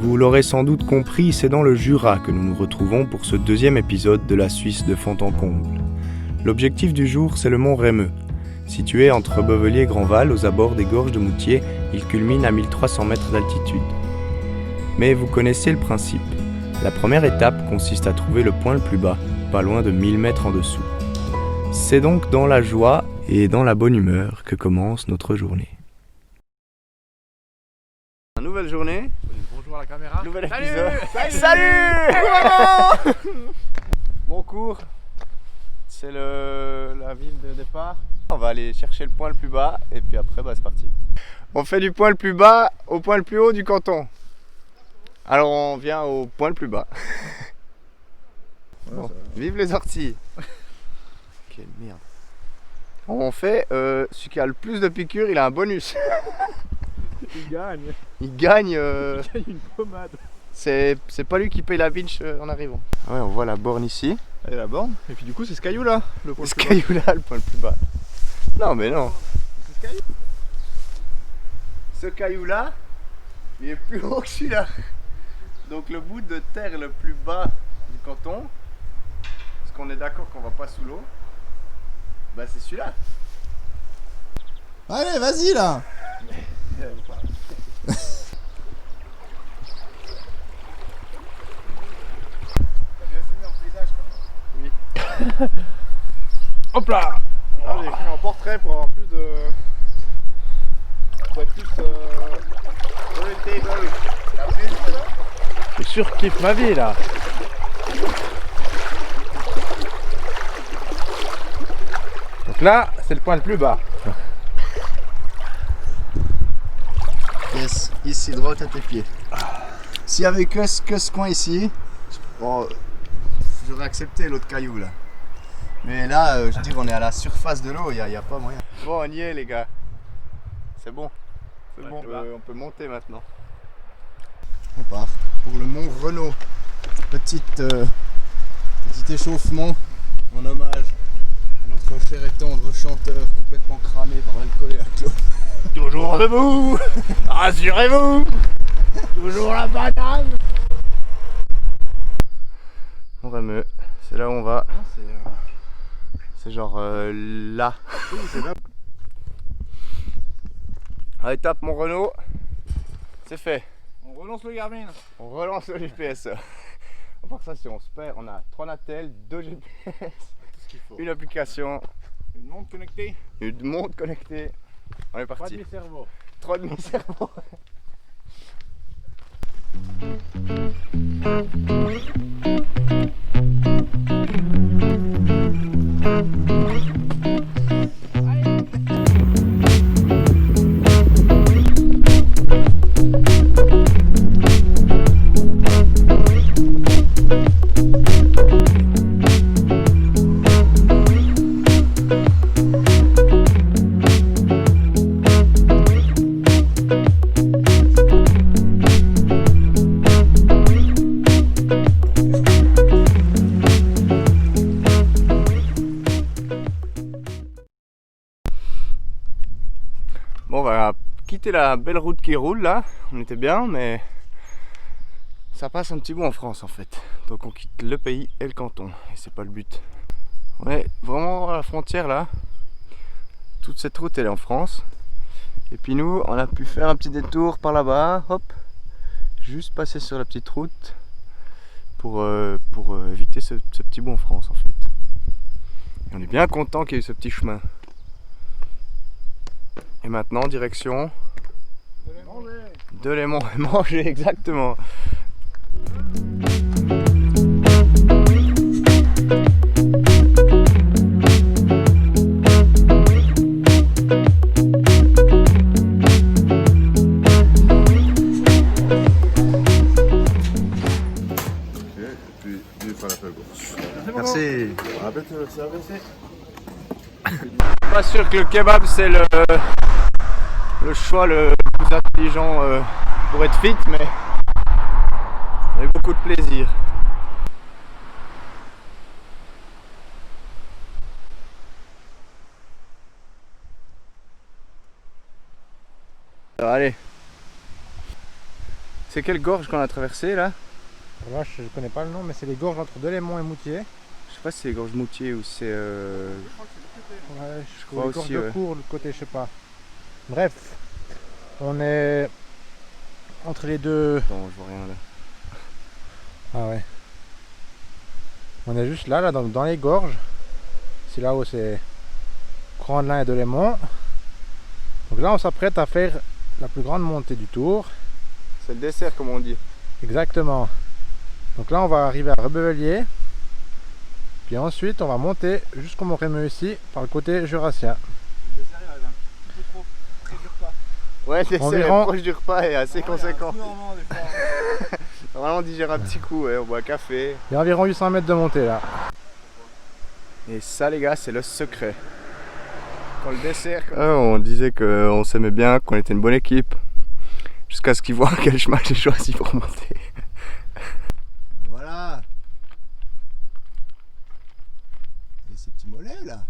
Vous l'aurez sans doute compris, c'est dans le Jura que nous nous retrouvons pour ce deuxième épisode de la Suisse de fond en comble. L'objectif du jour, c'est le mont Rémeux. Situé entre Bovelier et Grandval, aux abords des gorges de Moutier, il culmine à 1300 mètres d'altitude. Mais vous connaissez le principe. La première étape consiste à trouver le point le plus bas, pas loin de 1000 mètres en dessous. C'est donc dans la joie et dans la bonne humeur que commence notre journée. Nouvelle journée. Bonjour à la caméra. Nouvel Salut. épisode. Salut. Bon cours. C'est la ville de départ. On va aller chercher le point le plus bas et puis après c'est parti. On fait du point le plus bas au point le plus haut du canton. Alors on vient au point le plus bas. Bon, vive les orties. Quelle merde. On fait celui qui a le plus de piqûres, il a un bonus. Il gagne. Il gagne. Il gagne une pommade. C'est pas lui qui paye la vinche en arrivant. Ouais, on voit la borne ici. Et la borne. Et puis du coup c'est ce caillou là. Le point Ce caillou là, le point le plus bas. Non mais non. C'est ce caillou. Ce caillou là, il est plus haut que celui-là. Donc le bout de terre le plus bas du canton, parce qu'on est d'accord qu'on va pas sous l'eau, bah c'est celui-là. Allez, vas-y là. T'as bien filmé en paysage quand même. Oui. Hop là. Ah, j'ai filmé en portrait pour avoir plus de. Pour être plus. T'as pris le là? Je surkiffe ma vie là. Donc là, c'est le point le plus bas. Yes, ici, droit à tes pieds. S'il y avait que ce coin ici, bon, j'aurais accepté l'autre caillou là. Mais là, je dis on est à la surface de l'eau, il n'y a pas moyen. Bon, on y est les gars. C'est bon. C'est Bon, bon. on peut monter maintenant. On part pour le mont Renaud. Petit échauffement en hommage à notre cher et tendre chanteur complètement cramé par l'alcool et la clope. Toujours debout. Rassurez-vous. Toujours la banane. On Rémeux, c'est là où on va. C'est C'est genre là. oui, c'est là. Allez, tape mon Renault. C'est fait. On relance le Garmin. On relance le GPS. On va voir ça si on se perd. On a 3 natels, 2 GPS, Tout ce qu'il faut. une application, Une montre connectée. une montre connectée. On est Pas parti. de cerveau. 3 demi-cerveaux. Bon, on va quitter la belle route qui roule là. On était bien, mais ça passe un petit bout en France en fait. Donc on quitte le pays et le canton. Et c'est pas le but. On est vraiment à la frontière là. Toute cette route elle est en France. Et puis nous, on a pu faire un petit détour par là-bas. Hop. Juste passer sur la petite route pour éviter ce petit bout en France en fait. Et on est bien content qu'il y ait eu ce petit chemin. Et maintenant, direction de les manger, exactement. Merci. Pas sûr que le kebab c'est le choix le plus intelligent pour être fit, mais on a eu beaucoup de plaisir. Alors, allez, C'est quelle gorge qu'on a traversée là? Là, je connais pas le nom, mais c'est les gorges entre Delémont et Moutier. Je sais pas si c'est les gorges Moutier ou c'est... Ouais, je crois les aussi, gorges de ouais. Cours, de l'autre côté, je sais pas. Bref, on est entre les deux. Attends, je vois rien là. Ah ouais. On est juste là dans les gorges. C'est là où c'est Courant-de-Lin et Delémont. Donc là, on s'apprête à faire la plus grande montée du tour. C'est le dessert comme on dit. Exactement. Donc là, on va arriver à Rebevelier. Puis ensuite, on va monter jusqu'au Mont Rémeux ici, par le côté jurassien. Le dessert il arrive un peu trop près du repas. Ouais, le dessert Environ- est proche du repas et assez conséquent. Il y a un coup normand, des fois. Normalement on digère un petit coup, ouais, on boit un café. Il y a environ 800 mètres de montée là. Et ça les gars, c'est le secret. Quand le dessert... on disait qu'on s'aimait bien, qu'on était une bonne équipe. Jusqu'à ce qu'ils voient quel chemin j'ai choisi pour monter. Voilà. Et ces petits mollets là.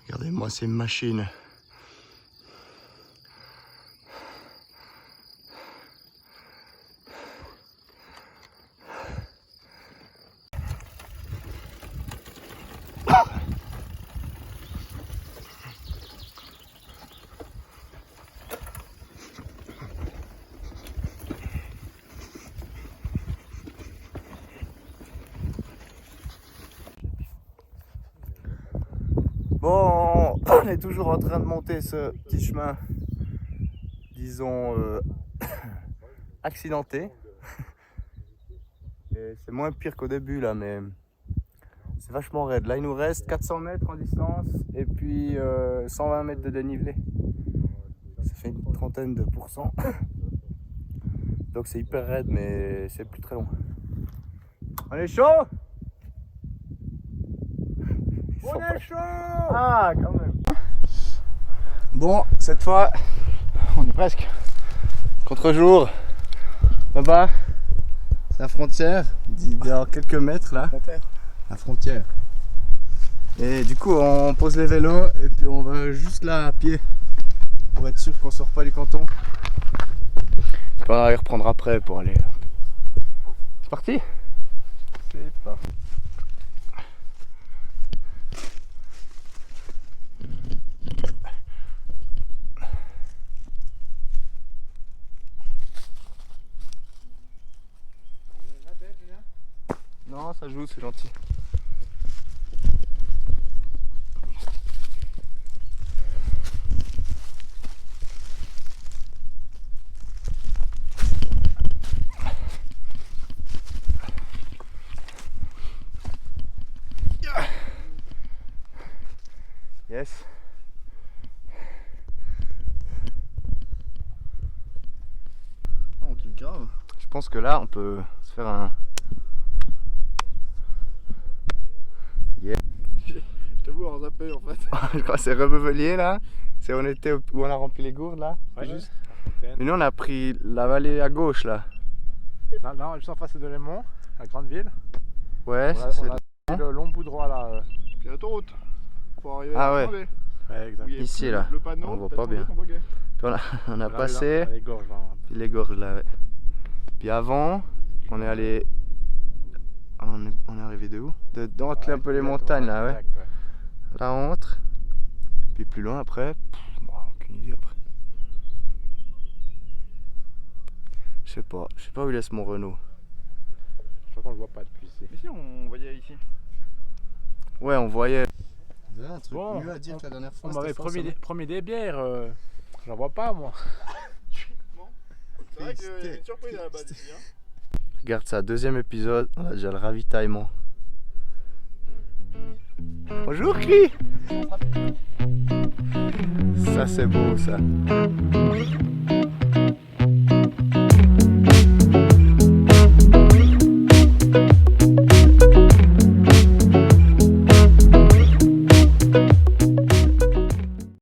Regardez-moi ces machines. Bon, on est toujours en train de monter ce petit chemin, disons, accidenté. Et c'est moins pire qu'au début là, mais c'est vachement raide. Là, il nous reste 400 mètres en distance et puis 120 mètres de dénivelé. Ça fait une trentaine de pourcents. Donc c'est hyper raide, mais c'est plus très long. On est chaud? On est chaud! Ah, quand même. Bon, cette fois, on est presque. Contre-jour. Là-bas, c'est la frontière. Dans quelques mètres là. La frontière. Et du coup, on pose les vélos et puis on va juste là à pied pour être sûr qu'on sort pas du canton. Puis on va y reprendre après pour aller. C'est parti? C'est parti. Non, ça joue, c'est gentil. Yes. On kiffe grave. Je pense que là, on peut se faire un... Je t'avoue, on zappé en fait. Je crois que c'est Rebevelier là. C'est où on était où on a rempli les gourdes là. Ouais, Juste. ouais. Et nous on a pris la vallée à gauche là. Là, juste en face de Delémont, la grande ville. Ouais, On a, c'est on a le long bout droit là. Puis l'autoroute. Pour arriver Ah à ouais. Vendée. Ouais, exact. Où il y a Ici, plus là. Le panneau, On voit t'as pas trouvé bien. ton baguette. on a Là, passé dans les gorges là. puis les gorges là. Ouais. Puis avant, on est allé. On est arrivé de où? D'entre un peu les montagnes là, ouais. Exact, ouais. Là on entre. Puis plus loin après. Bon, aucune idée après. Je sais pas où il laisse mon Renault. Je crois qu'on le voit pas depuis ici. Mais si, on voyait ici. Ouais, on voyait. Vous avez un truc Bon, mieux à dire que la dernière fois. On m'avait c'était promis des bières. J'en vois pas moi. C'est vrai qu'il y a une surprise à la base ici. Hein. Regarde ça, deuxième épisode, on a déjà le ravitaillement. Bonjour Cri. Ça c'est beau ça.